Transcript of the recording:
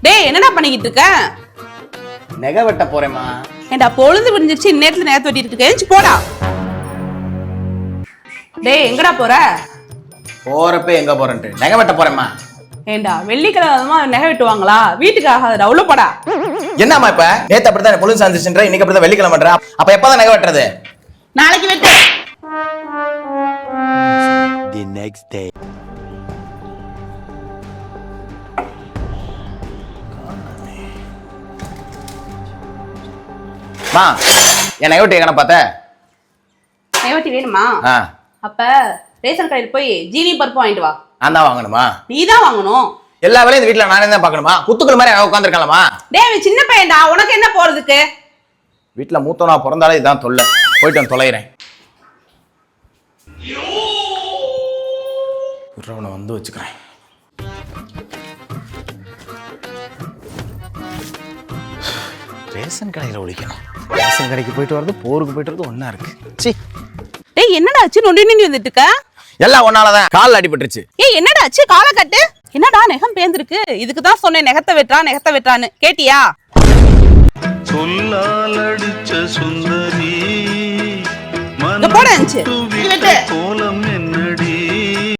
டேய் என்னடா பண்ணிக்கிட்டு இருக்க? நெகை வெட்ட போறேம்மா. ஏண்டா பொழுது விடிஞ்சிருச்சு, நேரத்துல நேரத்து வெட்டிட்டு இருக்க. ஏஞ்சி போடா. டேய் எங்கடா போற? போறப்ப எங்க போறேன்ட்டு நெகை வெட்ட போறேம்மா. ஏண்டா வெள்ளிக்கிழமை நகை வெட்டுவாங்களா? வீட்டுக்கு ஆகாதுடா, உள்ள போடா. என்னம்மா இப்ப நேத்து அப்படிதான் பொழுது சாந்திச்சுன்ற, இன்னைக்கு அப்படிதான் வெள்ளிக்கிழமை பண்ற. அப்ப எப்பதான் நகை வெட்டுறது? நாளைக்கு வெட்டு. The next day. மா என் நகை வெட்டி எங்கன பார்த்த? நகை வெட்டி வேணுமா? அப்ப ரேஷன் கடையில் போய் ஜீனி பருப்பு வாங்கிட்டு வா. நான் தான் வாங்கணுமா? நீ தான் வாங்கணும். எல்லா வேலையும் இந்த வீட்டுல நானே தான் பாக்கணுமா? குத்துக்கள் மாதிரி உட்காந்துருக்கலாமா? டேய் சின்ன பையன்டா, உனக்கு என்ன போறதுக்கு? வீட்டுல மூத்தவனா பிறந்தாலே இதான் தொல்லை. போயிட்டு வந்து தொலைகிறேன். உறவனை வந்து வச்சுக்கிறேன். ரேஷன் கடையில் ஒழிக்கணும். ரேஷன் கடைக்கு போயிட்டு வரது போருக்கு போயிட்டு வரது ஒன்னா இருக்கு. சி டேய் என்னடா ஆச்சு? நொண்டி நொண்டி வந்துட்டு இருக்க? எல்லாம் ஒன்னாலதான். கால் அடிபட்டுருச்சு. ஏய் என்னடா ஆச்சு? காலை கட்டு. என்னடா நெகம் பேந்திருக்கு? இதுக்கு தான் சொன்னேன் நெகத்தை வெட்டுறான்னு. கேட்டியா? சொல்லால் அடிச்ச சுந்தரி இங்க போட இருந்துச்சு. கோலம்